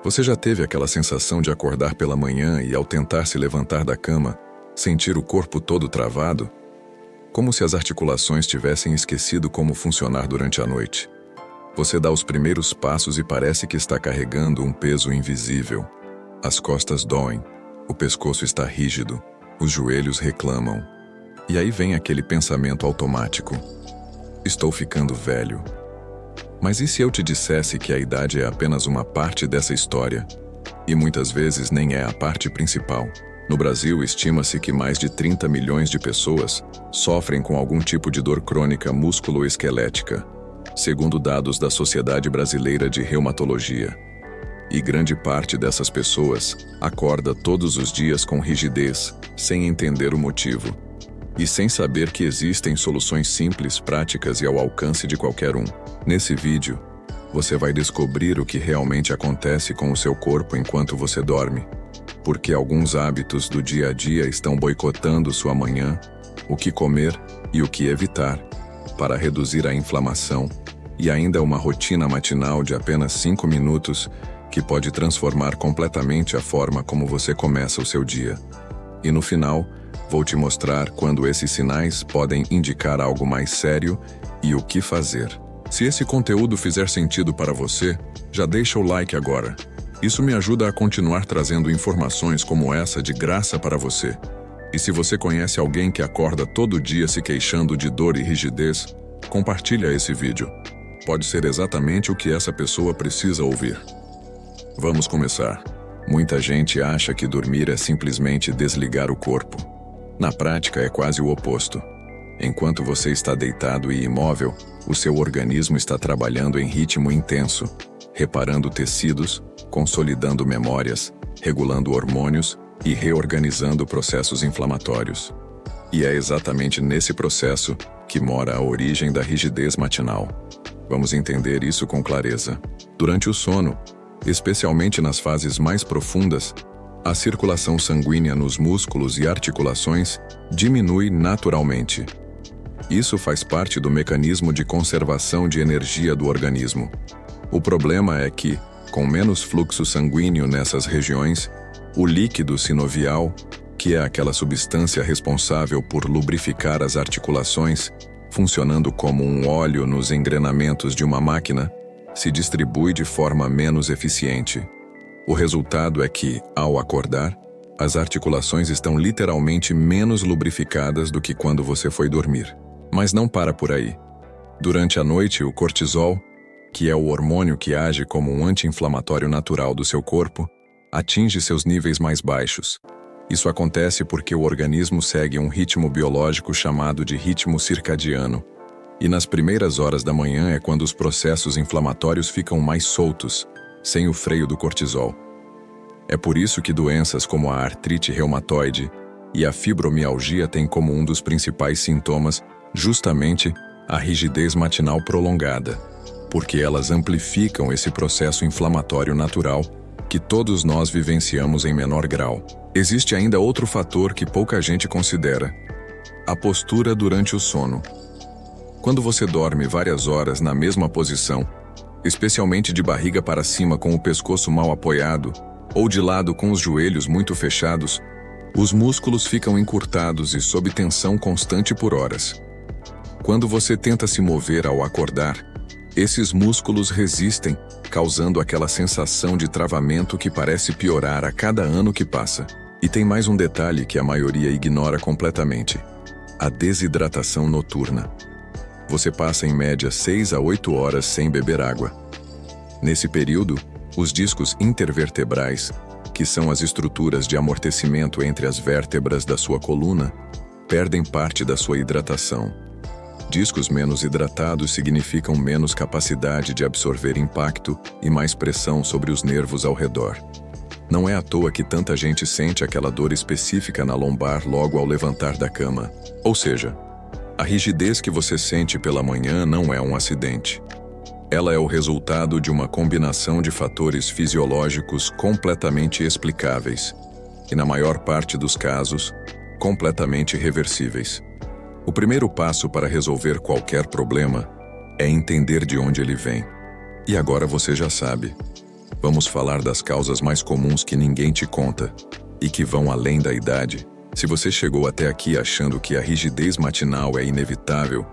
Você já teve aquela sensação de acordar pela manhã e, ao tentar se levantar da cama, sentir o corpo todo travado? Como se as articulações tivessem esquecido como funcionar durante a noite. Você dá os primeiros passos e parece que está carregando um peso invisível. As costas doem, o pescoço está rígido, os joelhos reclamam. E aí vem aquele pensamento automático: estou ficando velho. Mas e se eu te dissesse que a idade é apenas uma parte dessa história? E muitas vezes nem é a parte principal. No Brasil, estima-se que mais de 30 milhões de pessoas sofrem com algum tipo de dor crônica músculo-esquelética, segundo dados da Sociedade Brasileira de Reumatologia. E grande parte dessas pessoas acorda todos os dias com rigidez, sem entender o motivo. E sem saber que existem soluções simples, práticas e ao alcance de qualquer um. Nesse vídeo, você vai descobrir o que realmente acontece com o seu corpo enquanto você dorme, porque alguns hábitos do dia a dia estão boicotando sua manhã, o que comer e o que evitar, para reduzir a inflamação, e ainda uma rotina matinal de apenas 5 minutos que pode transformar completamente a forma como você começa o seu dia. E no final, vou te mostrar quando esses sinais podem indicar algo mais sério e o que fazer. Se esse conteúdo fizer sentido para você, já deixa o like agora. Isso me ajuda a continuar trazendo informações como essa de graça para você. E se você conhece alguém que acorda todo dia se queixando de dor e rigidez, compartilha esse vídeo. Pode ser exatamente o que essa pessoa precisa ouvir. Vamos começar. Muita gente acha que dormir é simplesmente desligar o corpo. Na prática, é quase o oposto. Enquanto você está deitado e imóvel, o seu organismo está trabalhando em ritmo intenso, reparando tecidos, consolidando memórias, regulando hormônios e reorganizando processos inflamatórios. E é exatamente nesse processo que mora a origem da rigidez matinal. Vamos entender isso com clareza. Durante o sono, especialmente nas fases mais profundas, a circulação sanguínea nos músculos e articulações diminui naturalmente. Isso faz parte do mecanismo de conservação de energia do organismo. O problema é que, com menos fluxo sanguíneo nessas regiões, o líquido sinovial, que é aquela substância responsável por lubrificar as articulações, funcionando como um óleo nos engrenamentos de uma máquina, se distribui de forma menos eficiente. O resultado é que, ao acordar, as articulações estão literalmente menos lubrificadas do que quando você foi dormir. Mas não para por aí. Durante a noite, o cortisol, que é o hormônio que age como um anti-inflamatório natural do seu corpo, atinge seus níveis mais baixos. Isso acontece porque o organismo segue um ritmo biológico chamado de ritmo circadiano. E nas primeiras horas da manhã é quando os processos inflamatórios ficam mais soltos, sem o freio do cortisol. É por isso que doenças como a artrite reumatoide e a fibromialgia têm como um dos principais sintomas justamente a rigidez matinal prolongada, porque elas amplificam esse processo inflamatório natural que todos nós vivenciamos em menor grau. Existe ainda outro fator que pouca gente considera: a postura durante o sono. Quando você dorme várias horas na mesma posição, especialmente de barriga para cima com o pescoço mal apoiado, ou de lado com os joelhos muito fechados, os músculos ficam encurtados e sob tensão constante por horas. Quando você tenta se mover ao acordar, esses músculos resistem, causando aquela sensação de travamento que parece piorar a cada ano que passa. E tem mais um detalhe que a maioria ignora completamente: a desidratação noturna. Você passa em média 6 a 8 horas sem beber água. Nesse período, os discos intervertebrais, que são as estruturas de amortecimento entre as vértebras da sua coluna, perdem parte da sua hidratação. Discos menos hidratados significam menos capacidade de absorver impacto e mais pressão sobre os nervos ao redor. Não é à toa que tanta gente sente aquela dor específica na lombar logo ao levantar da cama. Ou seja, a rigidez que você sente pela manhã não é um acidente. Ela é o resultado de uma combinação de fatores fisiológicos completamente explicáveis e, na maior parte dos casos, completamente reversíveis. O primeiro passo para resolver qualquer problema é entender de onde ele vem. E agora você já sabe. Vamos falar das causas mais comuns que ninguém te conta e que vão além da idade. Se você chegou até aqui achando que a rigidez matinal é inevitável,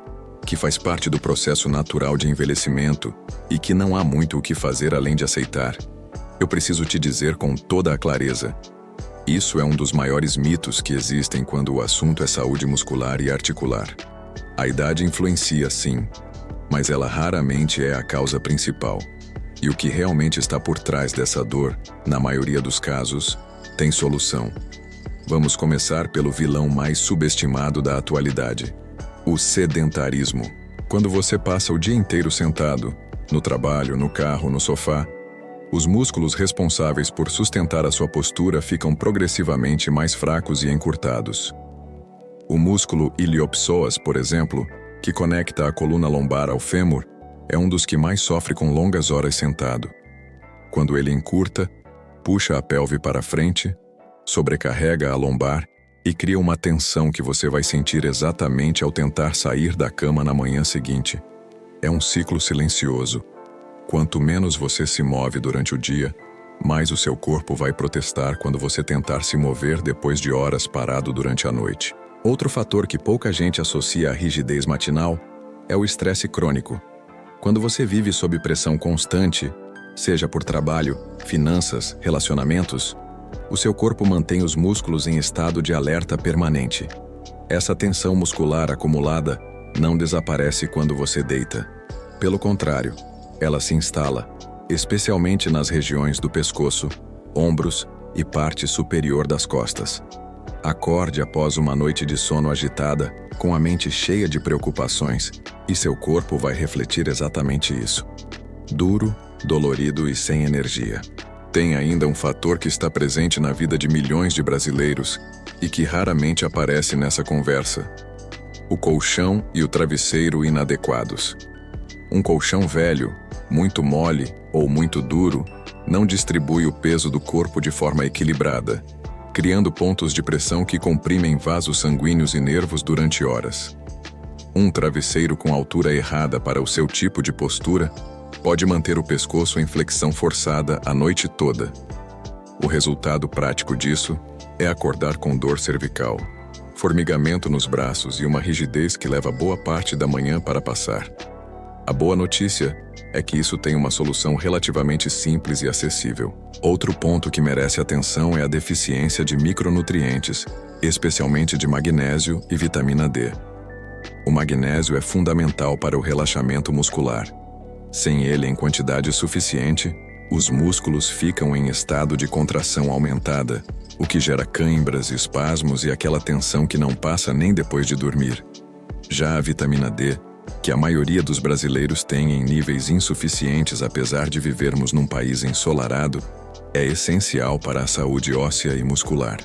que faz parte do processo natural de envelhecimento e que não há muito o que fazer além de aceitar, eu preciso te dizer com toda a clareza: isso é um dos maiores mitos que existem quando o assunto é saúde muscular e articular. A idade influencia, sim, mas ela raramente é a causa principal. E o que realmente está por trás dessa dor, na maioria dos casos, tem solução. Vamos começar pelo vilão mais subestimado da atualidade: o sedentarismo. Quando você passa o dia inteiro sentado, no trabalho, no carro, no sofá, os músculos responsáveis por sustentar a sua postura ficam progressivamente mais fracos e encurtados. O músculo iliopsoas, por exemplo, que conecta a coluna lombar ao fêmur, é um dos que mais sofre com longas horas sentado. Quando ele encurta, puxa a pelve para frente, sobrecarrega a lombar e cria uma tensão que você vai sentir exatamente ao tentar sair da cama na manhã seguinte. É um ciclo silencioso. Quanto menos você se move durante o dia, mais o seu corpo vai protestar quando você tentar se mover depois de horas parado durante a noite. Outro fator que pouca gente associa à rigidez matinal é o estresse crônico. Quando você vive sob pressão constante, seja por trabalho, finanças, relacionamentos, o seu corpo mantém os músculos em estado de alerta permanente. Essa tensão muscular acumulada não desaparece quando você deita. Pelo contrário, ela se instala, especialmente nas regiões do pescoço, ombros e parte superior das costas. Acorde após uma noite de sono agitada, com a mente cheia de preocupações, e seu corpo vai refletir exatamente isso. Duro, dolorido e sem energia. Tem ainda um fator que está presente na vida de milhões de brasileiros e que raramente aparece nessa conversa: o colchão e o travesseiro inadequados. Um colchão velho, muito mole ou muito duro, não distribui o peso do corpo de forma equilibrada, criando pontos de pressão que comprimem vasos sanguíneos e nervos durante horas. Um travesseiro com altura errada para o seu tipo de postura pode manter o pescoço em flexão forçada a noite toda. O resultado prático disso é acordar com dor cervical, formigamento nos braços e uma rigidez que leva boa parte da manhã para passar. A boa notícia é que isso tem uma solução relativamente simples e acessível. Outro ponto que merece atenção é a deficiência de micronutrientes, especialmente de magnésio e vitamina D. O magnésio é fundamental para o relaxamento muscular. Sem ele em quantidade suficiente, os músculos ficam em estado de contração aumentada, o que gera câimbras, espasmos e aquela tensão que não passa nem depois de dormir. Já a vitamina D, que a maioria dos brasileiros tem em níveis insuficientes apesar de vivermos num país ensolarado, é essencial para a saúde óssea e muscular.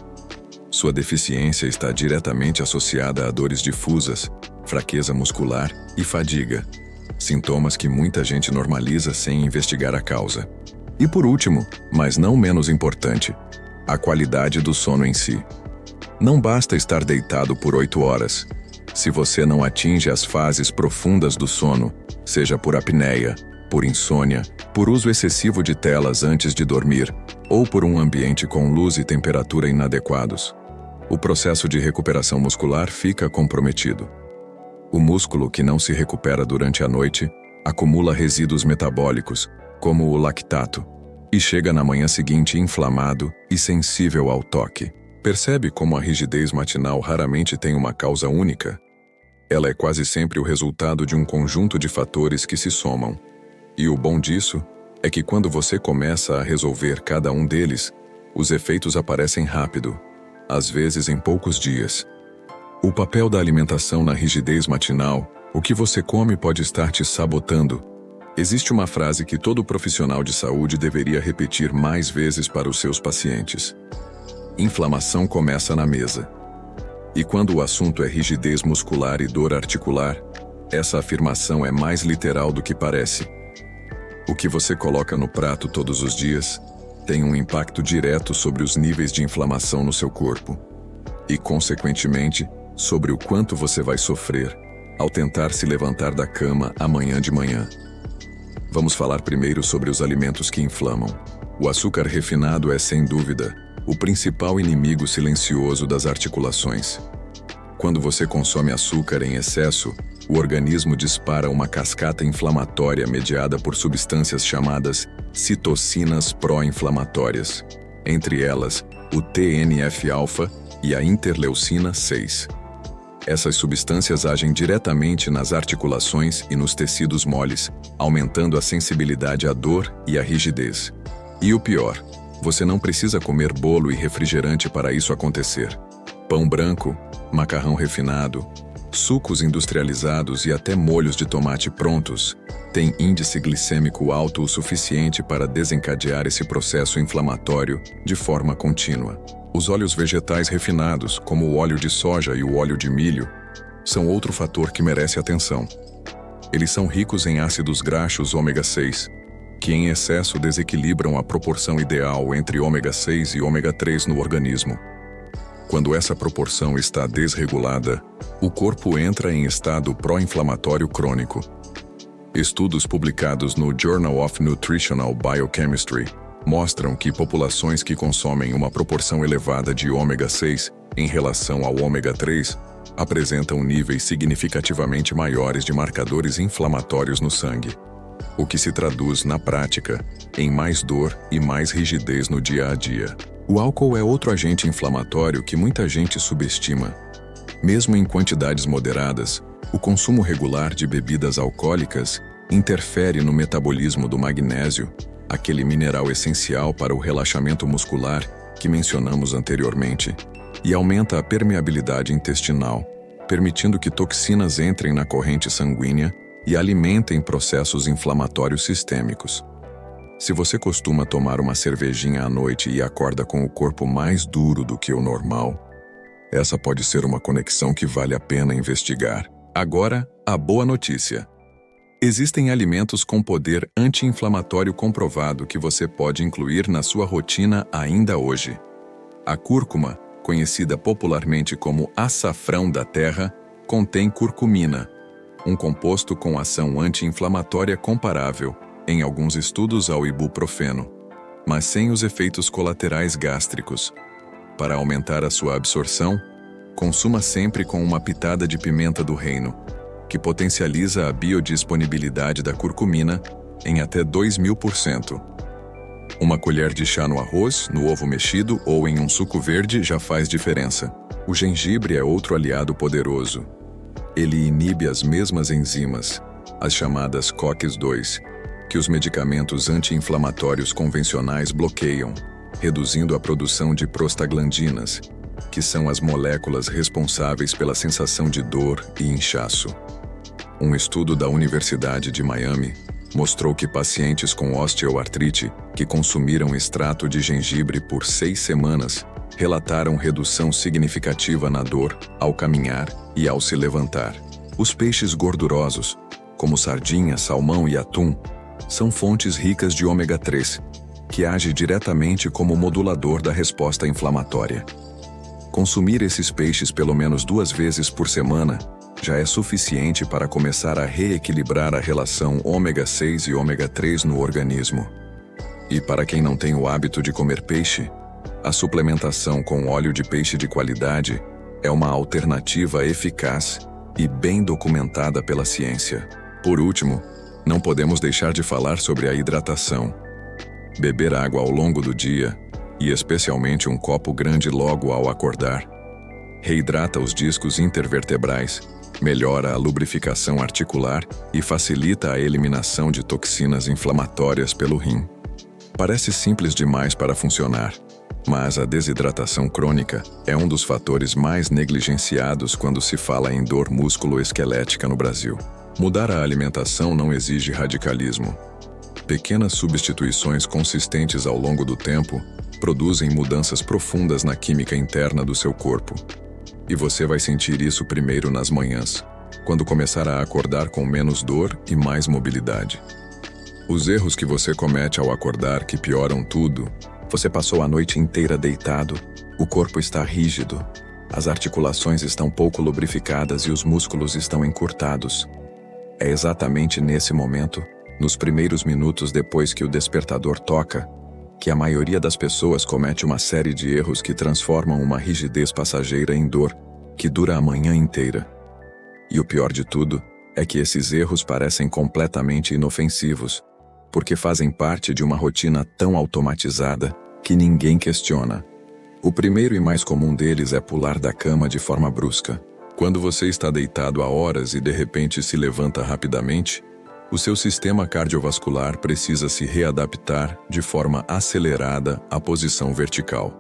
Sua deficiência está diretamente associada a dores difusas, fraqueza muscular e fadiga, sintomas que muita gente normaliza sem investigar a causa. E por último, mas não menos importante, a qualidade do sono em si. Não basta estar deitado por 8 horas. Se você não atinge as fases profundas do sono, seja por apneia, por insônia, por uso excessivo de telas antes de dormir, ou por um ambiente com luz e temperatura inadequados, o processo de recuperação muscular fica comprometido. O músculo que não se recupera durante a noite acumula resíduos metabólicos, como o lactato, e chega na manhã seguinte inflamado e sensível ao toque. Percebe como a rigidez matinal raramente tem uma causa única? Ela é quase sempre o resultado de um conjunto de fatores que se somam. E o bom disso é que quando você começa a resolver cada um deles, os efeitos aparecem rápido, às vezes em poucos dias. O papel da alimentação na rigidez matinal: o que você come pode estar te sabotando. Existe uma frase que todo profissional de saúde deveria repetir mais vezes para os seus pacientes: inflamação começa na mesa. E quando o assunto é rigidez muscular e dor articular, essa afirmação é mais literal do que parece. O que você coloca no prato todos os dias tem um impacto direto sobre os níveis de inflamação no seu corpo e, consequentemente, sobre o quanto você vai sofrer ao tentar se levantar da cama amanhã de manhã. Vamos falar primeiro sobre os alimentos que inflamam. O açúcar refinado é, sem dúvida, o principal inimigo silencioso das articulações. Quando você consome açúcar em excesso, o organismo dispara uma cascata inflamatória mediada por substâncias chamadas citocinas pró-inflamatórias, entre elas o TNF-alfa e a interleucina 6. Essas substâncias agem diretamente nas articulações e nos tecidos moles, aumentando a sensibilidade à dor e à rigidez. E o pior, você não precisa comer bolo e refrigerante para isso acontecer. Pão branco, macarrão refinado, sucos industrializados e até molhos de tomate prontos têm índice glicêmico alto o suficiente para desencadear esse processo inflamatório de forma contínua. Os óleos vegetais refinados, como o óleo de soja e o óleo de milho, são outro fator que merece atenção. Eles são ricos em ácidos graxos ômega 6, que em excesso desequilibram a proporção ideal entre ômega 6 e ômega 3 no organismo. Quando essa proporção está desregulada, o corpo entra em estado pró-inflamatório crônico. Estudos publicados no Journal of Nutritional Biochemistry mostram que populações que consomem uma proporção elevada de ômega 6 em relação ao ômega 3 apresentam níveis significativamente maiores de marcadores inflamatórios no sangue, o que se traduz, na prática, em mais dor e mais rigidez no dia a dia. O álcool é outro agente inflamatório que muita gente subestima. Mesmo em quantidades moderadas, o consumo regular de bebidas alcoólicas interfere no metabolismo do magnésio, aquele mineral essencial para o relaxamento muscular que mencionamos anteriormente, e aumenta a permeabilidade intestinal, permitindo que toxinas entrem na corrente sanguínea e alimentem processos inflamatórios sistêmicos. Se você costuma tomar uma cervejinha à noite e acorda com o corpo mais duro do que o normal, essa pode ser uma conexão que vale a pena investigar. Agora, a boa notícia. Existem alimentos com poder anti-inflamatório comprovado que você pode incluir na sua rotina ainda hoje. A cúrcuma, conhecida popularmente como açafrão da terra, contém curcumina, um composto com ação anti-inflamatória comparável, em alguns estudos, ao ibuprofeno, mas sem os efeitos colaterais gástricos. Para aumentar a sua absorção, consuma sempre com uma pitada de pimenta do reino, que potencializa a biodisponibilidade da curcumina em até 2000%. Uma colher de chá no arroz, no ovo mexido ou em um suco verde já faz diferença. O gengibre é outro aliado poderoso. Ele inibe as mesmas enzimas, as chamadas COX-2, que os medicamentos anti-inflamatórios convencionais bloqueiam, reduzindo a produção de prostaglandinas, que são as moléculas responsáveis pela sensação de dor e inchaço. Um estudo da Universidade de Miami mostrou que pacientes com osteoartrite que consumiram extrato de gengibre por 6 semanas relataram redução significativa na dor ao caminhar e ao se levantar. Os peixes gordurosos, como sardinha, salmão e atum, são fontes ricas de ômega 3, que age diretamente como modulador da resposta inflamatória. Consumir esses peixes pelo menos 2 vezes por semana já é suficiente para começar a reequilibrar a relação ômega 6 e ômega 3 no organismo. E para quem não tem o hábito de comer peixe, a suplementação com óleo de peixe de qualidade é uma alternativa eficaz e bem documentada pela ciência. Por último, não podemos deixar de falar sobre a hidratação. Beber água ao longo do dia, e especialmente um copo grande logo ao acordar, reidrata os discos intervertebrais, melhora a lubrificação articular e facilita a eliminação de toxinas inflamatórias pelo rim. Parece simples demais para funcionar, mas a desidratação crônica é um dos fatores mais negligenciados quando se fala em dor músculo-esquelética no Brasil. Mudar a alimentação não exige radicalismo. Pequenas substituições consistentes ao longo do tempo produzem mudanças profundas na química interna do seu corpo. E você vai sentir isso primeiro nas manhãs, quando começar a acordar com menos dor e mais mobilidade. Os erros que você comete ao acordar que pioram tudo: você passou a noite inteira deitado, o corpo está rígido, as articulações estão pouco lubrificadas e os músculos estão encurtados. É exatamente nesse momento nos primeiros minutos depois que o despertador toca, que a maioria das pessoas comete uma série de erros que transformam uma rigidez passageira em dor que dura a manhã inteira. E o pior de tudo é que esses erros parecem completamente inofensivos, porque fazem parte de uma rotina tão automatizada que ninguém questiona. O primeiro e mais comum deles é pular da cama de forma brusca. Quando você está deitado há horas e de repente se levanta rapidamente, o seu sistema cardiovascular precisa se readaptar de forma acelerada à posição vertical.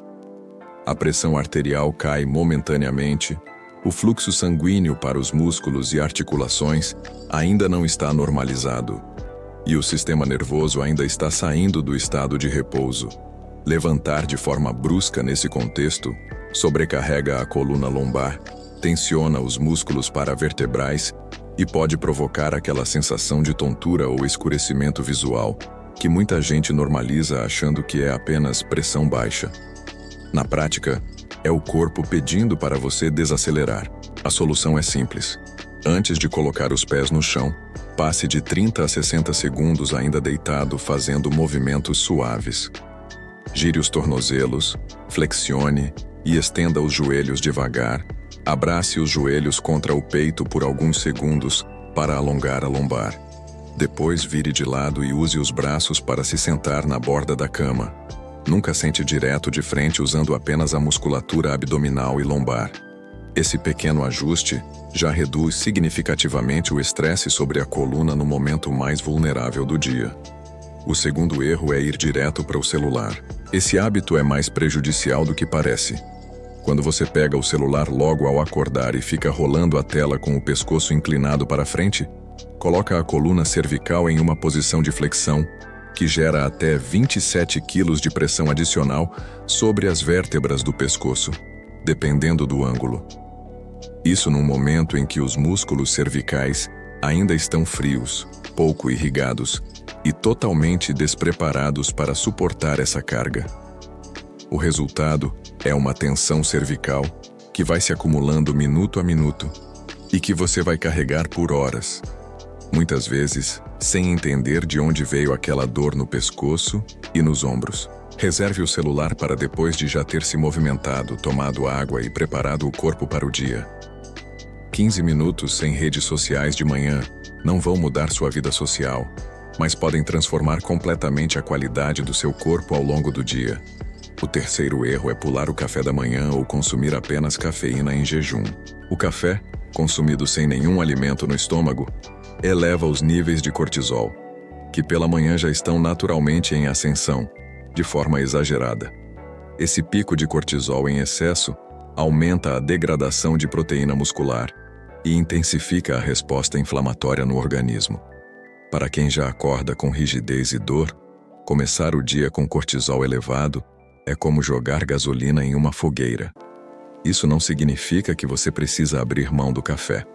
A pressão arterial cai momentaneamente, o fluxo sanguíneo para os músculos e articulações ainda não está normalizado, e o sistema nervoso ainda está saindo do estado de repouso. Levantar de forma brusca nesse contexto sobrecarrega a coluna lombar, tensiona os músculos paravertebrais e pode provocar aquela sensação de tontura ou escurecimento visual que muita gente normaliza achando que é apenas pressão baixa. Na prática, é o corpo pedindo para você desacelerar. A solução é simples. Antes de colocar os pés no chão, passe de 30 a 60 segundos ainda deitado fazendo movimentos suaves. Gire os tornozelos, flexione e estenda os joelhos devagar. Abrace os joelhos contra o peito por alguns segundos para alongar a lombar. Depois vire de lado e use os braços para se sentar na borda da cama. Nunca sente direto de frente usando apenas a musculatura abdominal e lombar. Esse pequeno ajuste já reduz significativamente o estresse sobre a coluna no momento mais vulnerável do dia. O segundo erro é ir direto para o celular. Esse hábito é mais prejudicial do que parece. Quando você pega o celular logo ao acordar e fica rolando a tela com o pescoço inclinado para frente, coloca a coluna cervical em uma posição de flexão, que gera até 27 quilos de pressão adicional sobre as vértebras do pescoço, dependendo do ângulo. Isso num momento em que os músculos cervicais ainda estão frios, pouco irrigados e totalmente despreparados para suportar essa carga. O resultado é uma tensão cervical que vai se acumulando minuto a minuto e que você vai carregar por horas, muitas vezes sem entender de onde veio aquela dor no pescoço e nos ombros. Reserve o celular para depois de já ter se movimentado, tomado água e preparado o corpo para o dia. 15 minutos sem redes sociais de manhã não vão mudar sua vida social, mas podem transformar completamente a qualidade do seu corpo ao longo do dia. O terceiro erro é pular o café da manhã ou consumir apenas cafeína em jejum. O café, consumido sem nenhum alimento no estômago, eleva os níveis de cortisol, que pela manhã já estão naturalmente em ascensão, de forma exagerada. Esse pico de cortisol em excesso aumenta a degradação de proteína muscular e intensifica a resposta inflamatória no organismo. Para quem já acorda com rigidez e dor, começar o dia com cortisol elevado é como jogar gasolina em uma fogueira. Isso não significa que você precisa abrir mão do café,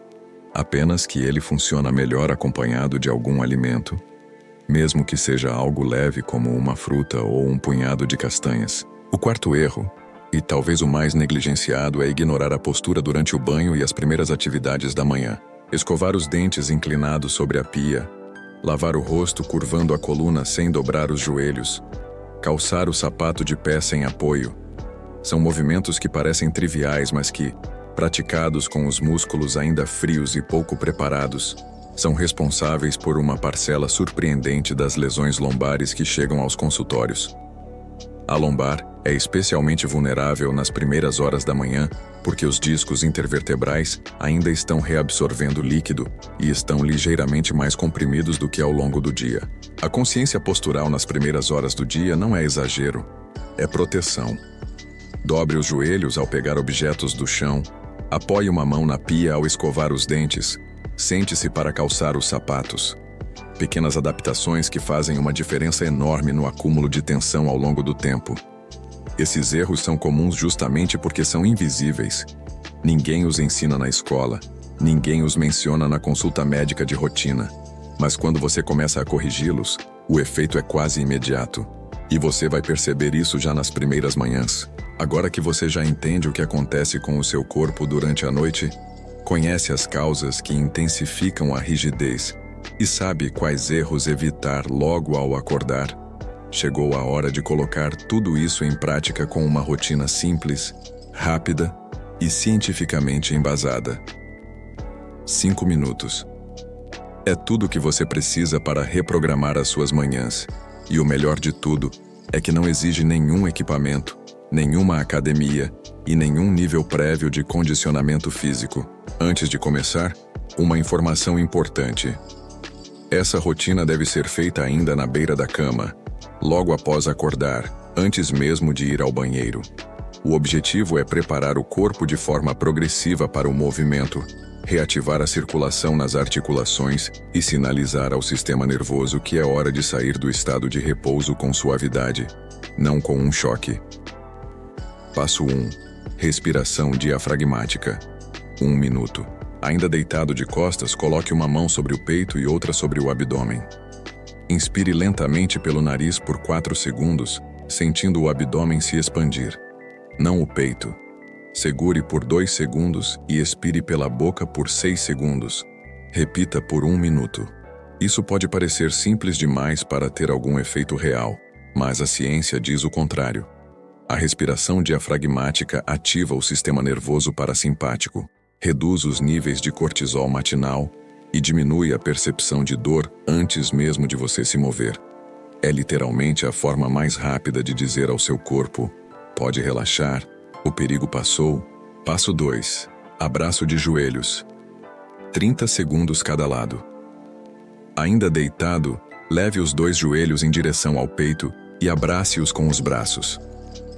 apenas que ele funciona melhor acompanhado de algum alimento, mesmo que seja algo leve como uma fruta ou um punhado de castanhas. O quarto erro, e talvez o mais negligenciado, é ignorar a postura durante o banho e as primeiras atividades da manhã. Escovar os dentes inclinados sobre a pia, lavar o rosto curvando a coluna sem dobrar os joelhos, calçar o sapato de pé sem apoio. São movimentos que parecem triviais, mas que, praticados com os músculos ainda frios e pouco preparados, são responsáveis por uma parcela surpreendente das lesões lombares que chegam aos consultórios. A lombar é especialmente vulnerável nas primeiras horas da manhã, porque os discos intervertebrais ainda estão reabsorvendo líquido e estão ligeiramente mais comprimidos do que ao longo do dia. A consciência postural nas primeiras horas do dia não é exagero, é proteção. Dobre os joelhos ao pegar objetos do chão, apoie uma mão na pia ao escovar os dentes, sente-se para calçar os sapatos. Pequenas adaptações que fazem uma diferença enorme no acúmulo de tensão ao longo do tempo. Esses erros são comuns justamente porque são invisíveis. Ninguém os ensina na escola, ninguém os menciona na consulta médica de rotina. Mas quando você começa a corrigi-los, o efeito é quase imediato. E você vai perceber isso já nas primeiras manhãs. Agora que você já entende o que acontece com o seu corpo durante a noite, conhece as causas que intensificam a rigidez E sabe quais erros evitar logo ao acordar? Chegou a hora de colocar tudo isso em prática com uma rotina simples, rápida e cientificamente embasada. 5 minutos. É tudo o que você precisa para reprogramar as suas manhãs. E o melhor de tudo é que não exige nenhum equipamento, nenhuma academia e nenhum nível prévio de condicionamento físico. Antes de começar, uma informação importante. Essa rotina deve ser feita ainda na beira da cama, logo após acordar, antes mesmo de ir ao banheiro. O objetivo é preparar o corpo de forma progressiva para o movimento, reativar a circulação nas articulações e sinalizar ao sistema nervoso que é hora de sair do estado de repouso com suavidade, não com um choque. Passo 1. Respiração diafragmática. 1 minuto. Ainda deitado de costas, coloque uma mão sobre o peito e outra sobre o abdômen. Inspire lentamente pelo nariz por 4 segundos, sentindo o abdômen se expandir. Não o peito. Segure por 2 segundos e expire pela boca por 6 segundos. Repita por 1 minuto. Isso pode parecer simples demais para ter algum efeito real, mas a ciência diz o contrário. A respiração diafragmática ativa o sistema nervoso parasimpático, reduz os níveis de cortisol matinal e diminui a percepção de dor antes mesmo de você se mover. É literalmente a forma mais rápida de dizer ao seu corpo: pode relaxar, o perigo passou. Passo 2. Abraço de joelhos. 30 segundos cada lado. Ainda deitado, leve os 2 joelhos em direção ao peito e abrace-os com os braços.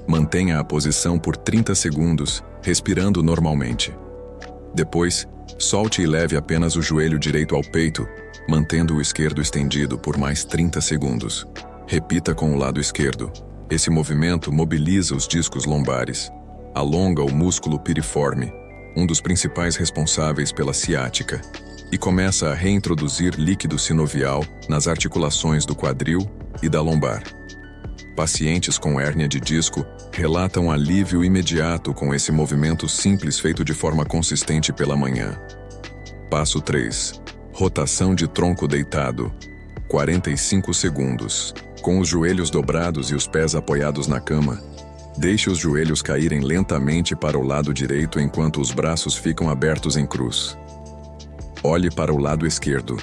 Mantenha a posição por 30 segundos, respirando normalmente. Depois, solte e leve apenas o joelho direito ao peito, mantendo o esquerdo estendido por mais 30 segundos. Repita com o lado esquerdo. Esse movimento mobiliza os discos lombares, alonga o músculo piriforme, um dos principais responsáveis pela ciática, e começa a reintroduzir líquido sinovial nas articulações do quadril e da lombar. Pacientes com hérnia de disco relatam alívio imediato com esse movimento simples feito de forma consistente pela manhã. Passo 3. Rotação de tronco deitado. 45 segundos. Com os joelhos dobrados e os pés apoiados na cama, deixe os joelhos caírem lentamente para o lado direito enquanto os braços ficam abertos em cruz. Olhe para o lado esquerdo.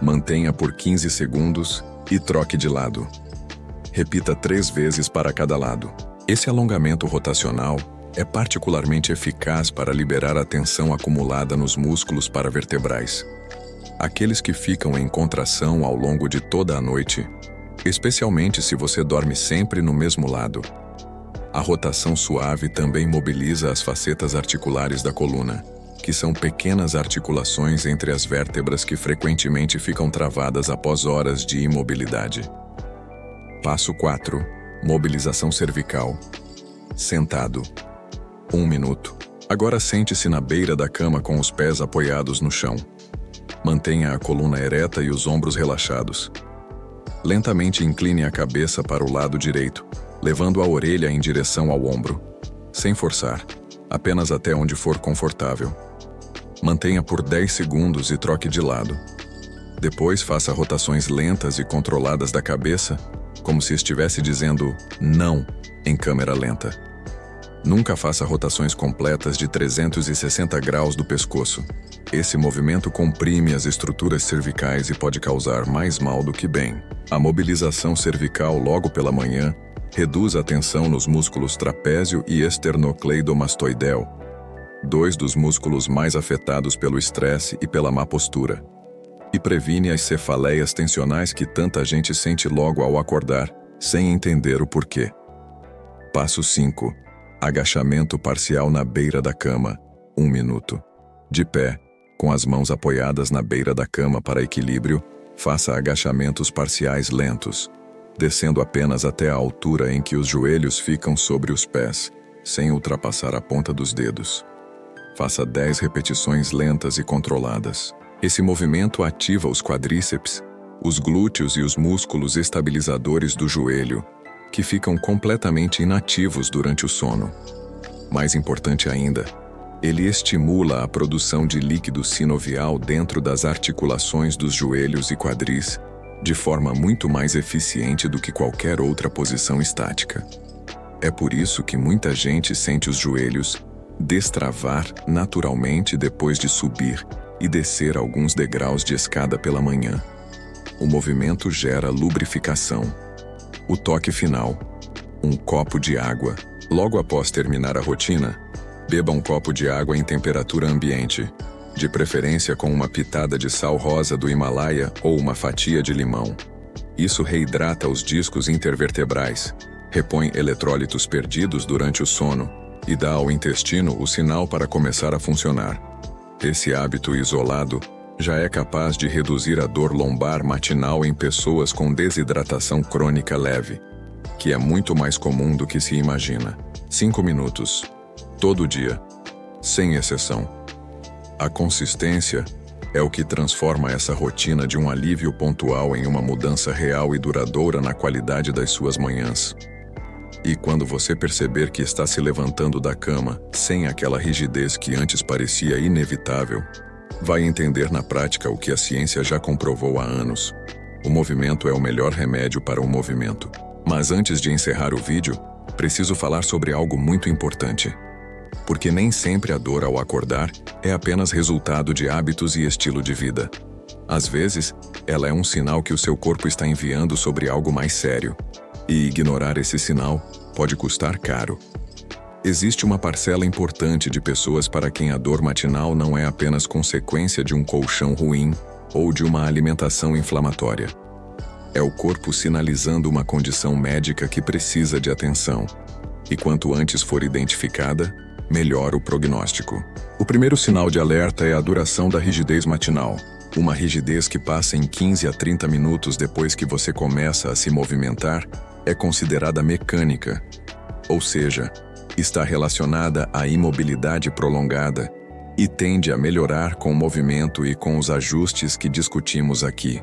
Mantenha por 15 segundos e troque de lado. Repita 3 vezes para cada lado. Esse alongamento rotacional é particularmente eficaz para liberar a tensão acumulada nos músculos paravertebrais. Aqueles que ficam em contração ao longo de toda a noite, especialmente se você dorme sempre no mesmo lado. A rotação suave também mobiliza as facetas articulares da coluna, que são pequenas articulações entre as vértebras que frequentemente ficam travadas após horas de imobilidade. Passo 4. Mobilização cervical. Sentado. 1 minuto. Agora sente-se na beira da cama com os pés apoiados no chão. Mantenha a coluna ereta e os ombros relaxados. Lentamente incline a cabeça para o lado direito, levando a orelha em direção ao ombro. Sem forçar, apenas até onde for confortável. Mantenha por 10 segundos e troque de lado. Depois faça rotações lentas e controladas da cabeça, como se estivesse dizendo não em câmera lenta. Nunca faça rotações completas de 360 graus do pescoço. Esse movimento comprime as estruturas cervicais e pode causar mais mal do que bem. A mobilização cervical logo pela manhã reduz a tensão nos músculos trapézio e esternocleidomastoideu, 2 dos músculos mais afetados pelo estresse e pela má postura, e previne as cefaleias tensionais que tanta gente sente logo ao acordar, sem entender o porquê. Passo 5. Agachamento parcial na beira da cama. 1 minuto. De pé, com as mãos apoiadas na beira da cama para equilíbrio, faça agachamentos parciais lentos, descendo apenas até a altura em que os joelhos ficam sobre os pés, sem ultrapassar a ponta dos dedos. Faça 10 repetições lentas e controladas. Esse movimento ativa os quadríceps, os glúteos e os músculos estabilizadores do joelho, que ficam completamente inativos durante o sono. Mais importante ainda, Ele estimula a produção de líquido sinovial dentro das articulações dos joelhos e quadris, de forma muito mais eficiente do que qualquer outra posição estática. É por isso que muita gente sente os joelhos destravar naturalmente depois de subir e descer alguns degraus de escada pela manhã. O movimento gera lubrificação. O toque final: um copo de água. Logo após terminar a rotina, beba um copo de água em temperatura ambiente, de preferência com uma pitada de sal rosa do Himalaia ou uma fatia de limão. Isso reidrata os discos intervertebrais, repõe eletrólitos perdidos durante o sono e dá ao intestino o sinal para começar a funcionar. Esse hábito isolado já é capaz de reduzir a dor lombar matinal em pessoas com desidratação crônica leve, que é muito mais comum do que se imagina. 5 minutos, todo dia, sem exceção. A consistência é o que transforma essa rotina de um alívio pontual em uma mudança real e duradoura na qualidade das suas manhãs. E quando você perceber que está se levantando da cama sem aquela rigidez que antes parecia inevitável, vai entender na prática o que a ciência já comprovou há anos. O movimento é o melhor remédio para o movimento. Mas antes de encerrar o vídeo, preciso falar sobre algo muito importante. Porque nem sempre a dor ao acordar é apenas resultado de hábitos e estilo de vida. Às vezes, ela é um sinal que o seu corpo está enviando sobre algo mais sério. E ignorar esse sinal pode custar caro. Existe uma parcela importante de pessoas para quem a dor matinal não é apenas consequência de um colchão ruim ou de uma alimentação inflamatória. É o corpo sinalizando uma condição médica que precisa de atenção. E quanto antes for identificada, melhor o prognóstico. O primeiro sinal de alerta é a duração da rigidez matinal. Uma rigidez que passa em 15 a 30 minutos depois que você começa a se movimentar é considerada mecânica, ou seja, está relacionada à imobilidade prolongada e tende a melhorar com o movimento e com os ajustes que discutimos aqui.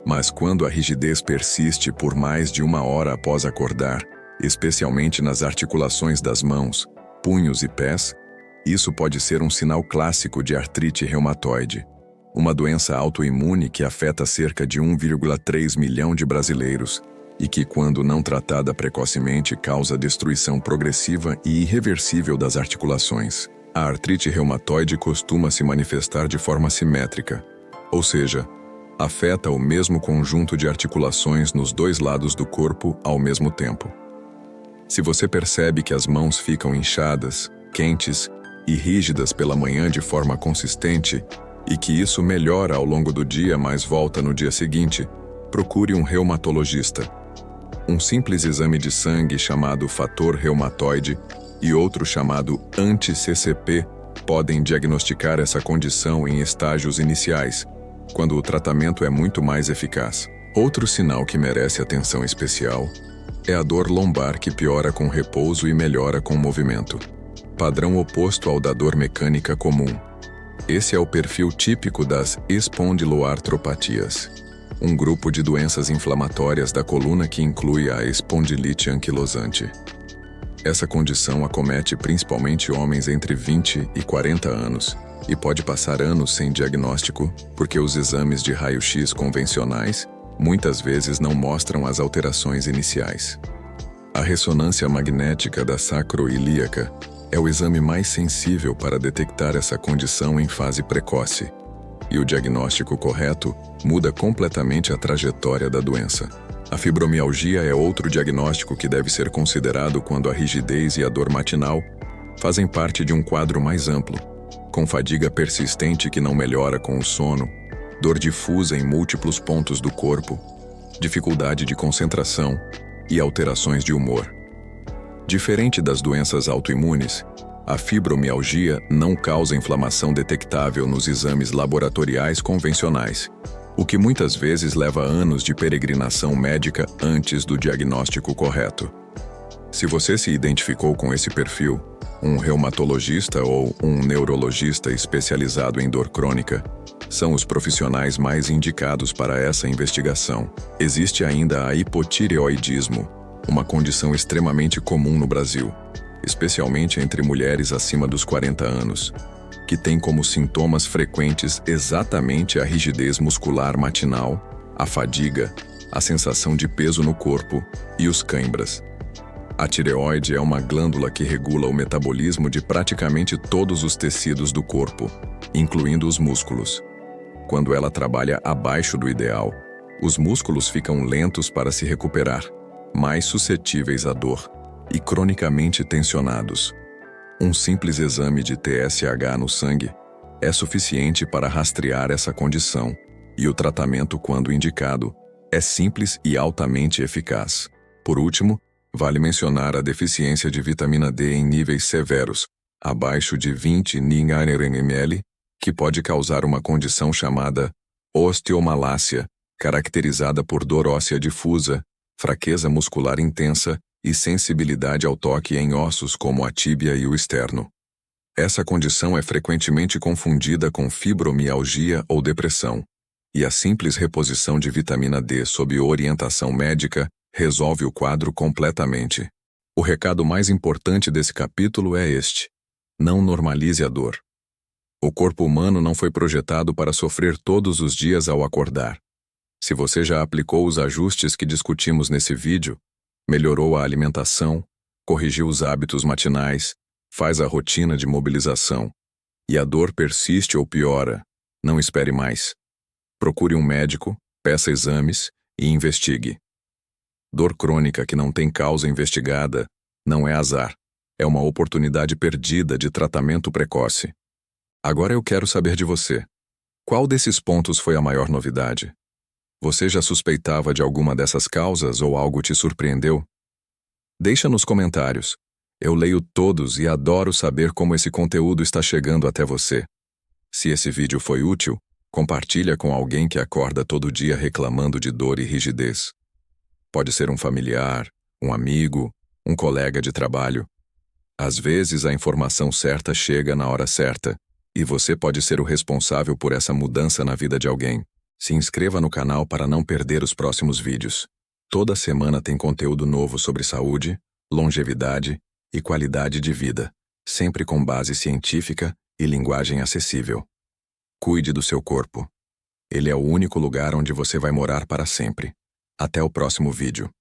Mas quando a rigidez persiste por mais de 1 hora após acordar, especialmente nas articulações das mãos, punhos e pés, isso pode ser um sinal clássico de artrite reumatoide, uma doença autoimune que afeta cerca de 1,3 milhão de brasileiros e que, quando não tratada precocemente, causa destruição progressiva e irreversível das articulações. A artrite reumatoide costuma se manifestar de forma simétrica, ou seja, afeta o mesmo conjunto de articulações nos 2 lados do corpo ao mesmo tempo. Se você percebe que as mãos ficam inchadas, quentes e rígidas pela manhã de forma consistente e que isso melhora ao longo do dia, mas volta no dia seguinte, procure um reumatologista. Um simples exame de sangue chamado fator reumatoide e outro chamado anti-CCP podem diagnosticar essa condição em estágios iniciais, quando o tratamento é muito mais eficaz. Outro sinal que merece atenção especial é a dor lombar que piora com repouso e melhora com movimento. Padrão oposto ao da dor mecânica comum. Esse é o perfil típico das espondiloartropatias, um grupo de doenças inflamatórias da coluna que inclui a espondilite anquilosante. Essa condição acomete principalmente homens entre 20 e 40 anos e pode passar anos sem diagnóstico porque os exames de raio-x convencionais muitas vezes não mostram as alterações iniciais. A ressonância magnética da sacroiliaca é o exame mais sensível para detectar essa condição em fase precoce, e o diagnóstico correto muda completamente a trajetória da doença. A fibromialgia é outro diagnóstico que deve ser considerado quando a rigidez e a dor matinal fazem parte de um quadro mais amplo, com fadiga persistente que não melhora com o sono, dor difusa em múltiplos pontos do corpo, dificuldade de concentração e alterações de humor. Diferente das doenças autoimunes, a fibromialgia não causa inflamação detectável nos exames laboratoriais convencionais, o que muitas vezes leva anos de peregrinação médica antes do diagnóstico correto. Se você se identificou com esse perfil, um reumatologista ou um neurologista especializado em dor crônica são os profissionais mais indicados para essa investigação. Existe ainda a hipotireoidismo, uma condição extremamente comum no Brasil. especialmente entre mulheres acima dos 40 anos, que têm como sintomas frequentes exatamente a rigidez muscular matinal, a fadiga, a sensação de peso no corpo e os cãibras. A tireoide é uma glândula que regula o metabolismo de praticamente todos os tecidos do corpo, incluindo os músculos. Quando ela trabalha abaixo do ideal, os músculos ficam lentos para se recuperar, mais suscetíveis à dor e cronicamente tensionados. Um simples exame de TSH no sangue é suficiente para rastrear essa condição, e o tratamento, quando indicado, é simples e altamente eficaz. Por último, vale mencionar a deficiência de vitamina D em níveis severos, abaixo de 20 nmol, que pode causar uma condição chamada osteomalácia, caracterizada por dor óssea difusa, fraqueza muscular intensa e sensibilidade ao toque em ossos como a tíbia e o externo. Essa condição é frequentemente confundida com fibromialgia ou depressão, e a simples reposição de vitamina D sob orientação médica resolve o quadro completamente. O recado mais importante desse capítulo é este: não normalize a dor. O corpo humano não foi projetado para sofrer todos os dias ao acordar. Se você já aplicou os ajustes que discutimos nesse vídeo, melhorou a alimentação, corrigiu os hábitos matinais, faz a rotina de mobilização, e a dor persiste ou piora, não espere mais. Procure um médico, peça exames e investigue. Dor crônica que não tem causa investigada não é azar, é uma oportunidade perdida de tratamento precoce. Agora eu quero saber de você. Qual desses pontos foi a maior novidade? Você já suspeitava de alguma dessas causas ou algo te surpreendeu? Deixa nos comentários. Eu leio todos e adoro saber como esse conteúdo está chegando até você. Se esse vídeo foi útil, compartilha com alguém que acorda todo dia reclamando de dor e rigidez. Pode ser um familiar, um amigo, um colega de trabalho. Às vezes a informação certa chega na hora certa, e você pode ser o responsável por essa mudança na vida de alguém. Se inscreva no canal para não perder os próximos vídeos. Toda semana tem conteúdo novo sobre saúde, longevidade e qualidade de vida, sempre com base científica e linguagem acessível. Cuide do seu corpo. Ele é o único lugar onde você vai morar para sempre. Até o próximo vídeo.